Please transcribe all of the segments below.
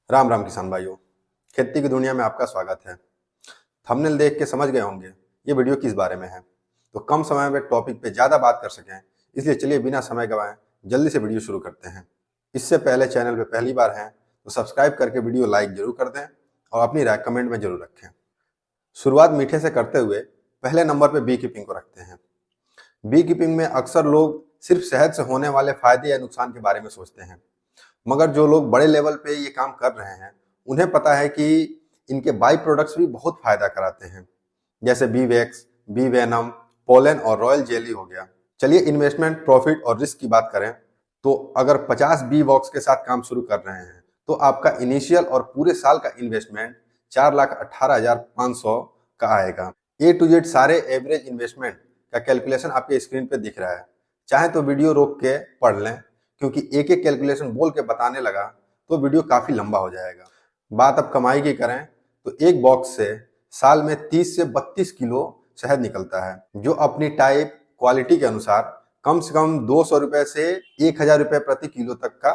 राम राम किसान भाइयों। खेती की दुनिया में आपका स्वागत है। थंबनेल देख के समझ गए होंगे ये वीडियो किस बारे में है। तो कम समय में टॉपिक पे ज़्यादा बात कर सकें, इसलिए चलिए बिना समय गवाएं जल्दी से वीडियो शुरू करते हैं। इससे पहले चैनल पे पहली बार हैं तो सब्सक्राइब करके वीडियो लाइक जरूर कर दें और अपनी राय कमेंट में जरूर रखें। शुरुआत मीठे से करते हुए पहले नंबर पर बी कीपिंग को रखते हैं। बी कीपिंग में अक्सर लोग सिर्फ शहद से होने वाले फायदे या नुकसान के बारे में सोचते हैं, मगर जो लोग बड़े लेवल पे ये काम कर रहे हैं उन्हें पता है कि इनके बाई प्रोडक्ट्स भी बहुत फायदा कराते हैं, जैसे bee wax, bee venom, pollen और रॉयल जेली हो गया। चलिए इन्वेस्टमेंट, प्रॉफिट और रिस्क की बात करें तो अगर 50 बी वॉक्स के साथ काम शुरू कर रहे हैं तो आपका इनिशियल और पूरे साल का इन्वेस्टमेंट 4,18,500 का आएगा। ए टू जेड सारे एवरेज इन्वेस्टमेंट का कैलकुलेशन आपके स्क्रीन पे दिख रहा है। चाहे तो वीडियो रोक के पढ़ लें, क्योंकि एक एक कैलकुलेशन बोल के बताने लगा तो वीडियो काफी लंबा हो जाएगा। बात अब कमाई की करें तो एक बॉक्स से साल में 30 से 32 किलो शहद निकलता है, जो अपनी टाइप, क्वालिटी के अनुसार कम से कम 200 रुपए से 1,000 रुपए प्रति किलो तक का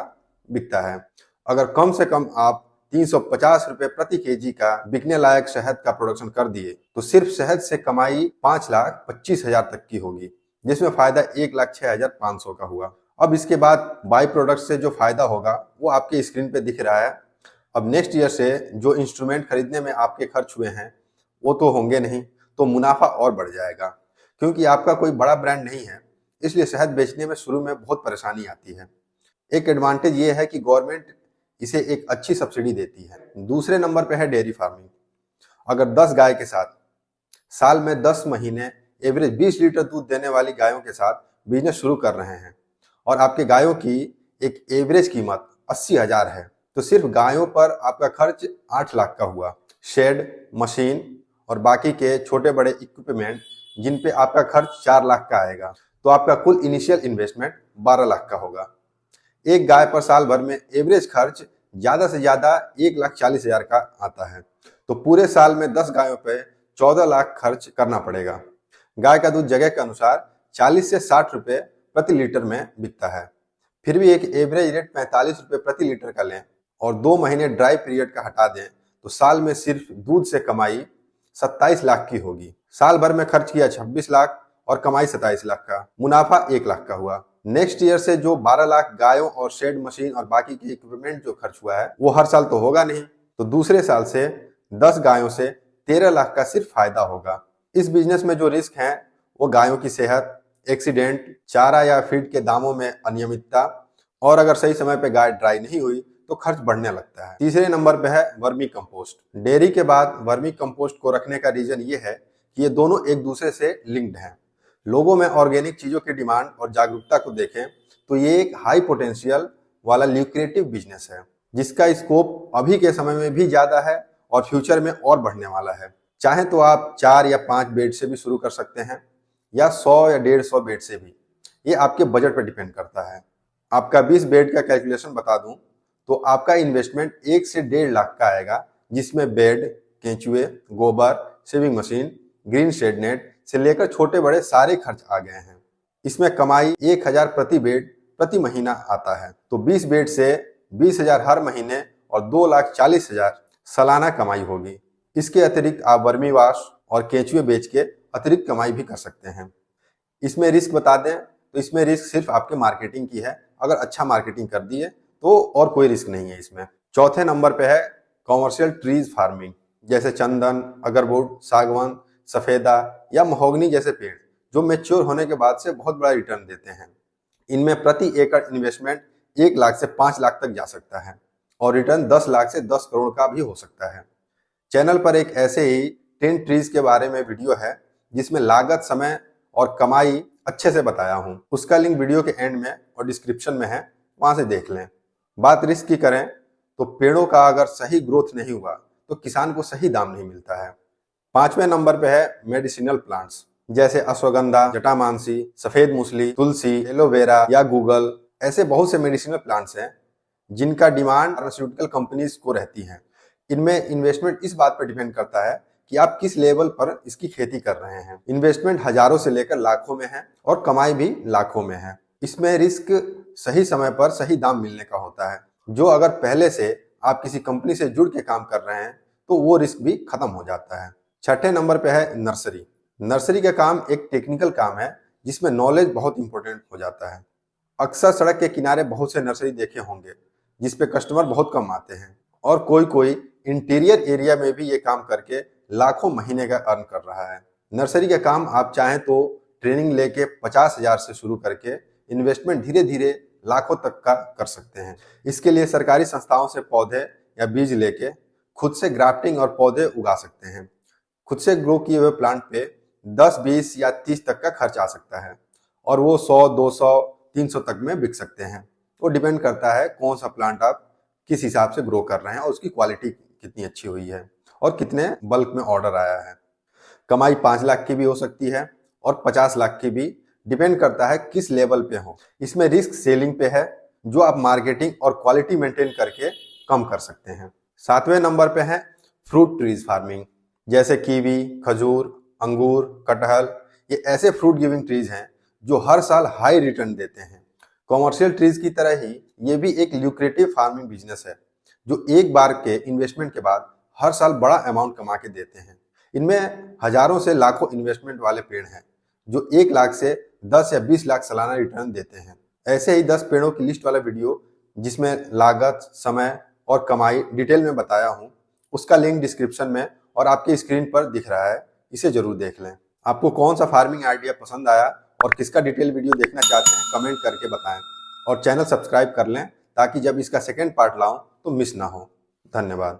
बिकता है। अगर कम से कम आप 350 रुपए प्रति केजी का बिकने लायक शहद का प्रोडक्शन कर दिए तो सिर्फ शहद से कमाई 5,25,000 तक की होगी, जिसमें फायदा 1,06,500 का हुआ। अब इसके बाद बाई प्रोडक्ट से जो फायदा होगा वो आपके स्क्रीन पे दिख रहा है। अब नेक्स्ट ईयर से जो इंस्ट्रूमेंट खरीदने में आपके खर्च हुए हैं वो तो होंगे नहीं, तो मुनाफा और बढ़ जाएगा। क्योंकि आपका कोई बड़ा ब्रांड नहीं है, इसलिए शहद बेचने में शुरू में बहुत परेशानी आती है। एक एडवांटेज ये है कि गवर्नमेंट इसे एक अच्छी सब्सिडी देती है। दूसरे नंबर पे है डेयरी फार्मिंग। अगर 10 गाय के साथ साल में 10 महीने एवरेज 20 लीटर दूध देने वाली गायों के साथ बिजनेस शुरू कर रहे हैं और आपके गायों की एक एवरेज कीमत 80,000 है, तो सिर्फ गायों पर आपका खर्च 8 लाख का हुआ। शेड, मशीन और बाकी के छोटे बड़े इक्विपमेंट जिन पे आपका खर्च 4 लाख का आएगा, तो आपका कुल इनिशियल इन्वेस्टमेंट 12 लाख का होगा। एक गाय पर साल भर में एवरेज खर्च ज्यादा से ज्यादा 1,40,000 का आता है, तो पूरे साल में 10 गायों पे 14 लाख खर्च करना पड़ेगा। गाय का दूध जगह के अनुसार 40 से 60 रुपए प्रति लीटर में बिकता है। फिर भी एक एवरेज रेट 45 रुपए प्रति लीटर का लें और 2 महीने ड्राई पीरियड का हटा दें तो साल में सिर्फ दूध से कमाई 27 लाख की होगी। साल भर में खर्च किया 26 लाख और कमाई 27 लाख का, मुनाफा 1 लाख का हुआ। नेक्स्ट ईयर से जो 12 लाख गायों और शेड, मशीन और बाकी के इक्विपमेंट जो खर्च हुआ है वो हर साल तो होगा नहीं, तो दूसरे साल से 10 गायों से 13 लाख का सिर्फ फायदा होगा। इस बिजनेस में जो रिस्क है वो गायों की सेहत, एक्सीडेंट, चारा या फीड के दामों में अनियमितता, और अगर सही समय पे गाय ड्राई नहीं हुई तो खर्च बढ़ने लगता है। तीसरे नंबर पे है वर्मी कंपोस्ट। डेयरी के बाद वर्मी कंपोस्ट को रखने का रीजन ये है कि ये दोनों एक दूसरे से लिंक्ड हैं। लोगों में ऑर्गेनिक चीजों की डिमांड और जागरूकता को देखें तो ये एक हाई पोटेंशियल वाला ल्यूक्रेटिव बिजनेस है, जिसका स्कोप अभी के समय में भी ज्यादा है और फ्यूचर में और बढ़ने वाला है। चाहे तो आप 4 या 5 बेड से भी शुरू कर सकते हैं या 100 या 150 बेड से भी, ये आपके बजट पर डिपेंड करता है। आपका 20 बेड का कैलकुलेशन बता दूं तो आपका इन्वेस्टमेंट 1 से 1.5 लाख का आएगा, जिसमें बेड, केंचुए, गोबर, saving machine, green shade net से लेकर छोटे बड़े सारे खर्च आ गए हैं। इसमें कमाई 1,000 प्रति बेड प्रति महीना आता है, तो 20 बेड से 20,000 हर महीने और 2,40,000 सालाना कमाई होगी। इसके अतिरिक्त आप वर्मी वाश और केंचुए बेच के अतिरिक्त कमाई भी कर सकते हैं। इसमें रिस्क बता दें तो इसमें रिस्क सिर्फ आपके मार्केटिंग की है। अगर अच्छा मार्केटिंग कर दिए तो और कोई रिस्क नहीं है इसमें। चौथे नंबर पे है कॉमर्शियल ट्रीज फार्मिंग, जैसे चंदन, अगरवुड, सागवान, सफेदा या महोगनी जैसे पेड़, जो मैच्योर होने के बाद से बहुत बड़ा रिटर्न देते हैं। इनमें प्रति एकड़ इन्वेस्टमेंट 1 लाख से 5 लाख तक जा सकता है और रिटर्न 10 लाख से 10 करोड़ का भी हो सकता है। चैनल पर एक ऐसे ही 10 ट्रीज के बारे में वीडियो है जिसमें लागत, समय और कमाई अच्छे से बताया हूँ। उसका लिंक वीडियो के एंड में और डिस्क्रिप्शन में है, वहां से देख लें। बात रिस्क की करें तो पेड़ों का अगर सही ग्रोथ नहीं हुआ तो किसान को सही दाम नहीं मिलता है। 5वें नंबर पे है मेडिसिनल प्लांट्स, जैसे अश्वगंधा, जटामांसी, सफेद मूसली, तुलसी, एलोवेरा या गूगल। ऐसे बहुत से मेडिसिनल प्लांट्स हैं जिनका डिमांड फार्मास्यूटिकल कंपनीज को रहती है। इनमें इन्वेस्टमेंट इस बात पर डिपेंड करता है कि आप किस लेवल पर इसकी खेती कर रहे हैं। इन्वेस्टमेंट हजारों से लेकर लाखों में है और कमाई भी लाखों में है। इसमें रिस्क सही समय पर सही दाम मिलने का होता है, जो अगर पहले से आप किसी कंपनी से जुड़ के काम कर रहे हैं तो वो रिस्क भी खत्म हो जाता है। छठे नंबर पे है नर्सरी। नर्सरी का काम एक टेक्निकल काम है जिसमें नॉलेज बहुत इंपॉर्टेंट हो जाता है। अक्सर सड़क के किनारे बहुत से नर्सरी देखे होंगे जिसपे कस्टमर बहुत कम आते हैं और कोई कोई इंटीरियर एरिया में भी ये काम करके लाखों महीने का अर्न कर रहा है। नर्सरी का काम आप चाहें तो ट्रेनिंग लेके 50,000 से शुरू करके इन्वेस्टमेंट धीरे धीरे लाखों तक का कर सकते हैं। इसके लिए सरकारी संस्थाओं से पौधे या बीज लेके खुद से ग्राफ्टिंग और पौधे उगा सकते हैं। खुद से ग्रो किए हुए प्लांट पे 10, 20 या 30 तक का खर्च आ सकता है और वो 100, 200, 300 तक में बिक सकते हैं। वो डिपेंड करता है कौन सा प्लांट आप किस हिसाब से ग्रो कर रहे हैं और उसकी क्वालिटी कितनी अच्छी हुई है और कितने बल्क में ऑर्डर आया है। कमाई 5 लाख की भी हो सकती है और 50 लाख की भी, डिपेंड करता है किस लेवल पे हो। इसमें रिस्क सेलिंग पे है जो आप मार्केटिंग और क्वालिटी मेंटेन करके कम कर सकते हैं। 7वें नंबर पे है फ्रूट ट्रीज फार्मिंग, जैसे कीवी, खजूर, अंगूर, कटहल। ये ऐसे फ्रूट गिविंग ट्रीज हैं जो हर साल हाई रिटर्न देते हैं। कॉमर्शियल ट्रीज की तरह ही ये भी एक ल्यूक्रेटिव फार्मिंग बिजनेस है जो एक बार के इन्वेस्टमेंट के बाद हर साल बड़ा अमाउंट कमा के देते हैं। इनमें हजारों से लाखों इन्वेस्टमेंट वाले पेड़ हैं जो 1 लाख से 10 या 20 लाख सालाना रिटर्न देते हैं। ऐसे ही 10 पेड़ों की लिस्ट वाला वीडियो जिसमें लागत, समय और कमाई डिटेल में बताया हूँ, उसका लिंक डिस्क्रिप्शन में और आपके स्क्रीन पर दिख रहा है, इसे जरूर देख लें। आपको कौन सा फार्मिंग आइडिया पसंद आया और किसका डिटेल वीडियो देखना चाहते हैं कमेंट करके बताएं और चैनल सब्सक्राइब कर लें ताकि जब इसका सेकेंड पार्ट लाऊं तो मिस ना हो। धन्यवाद।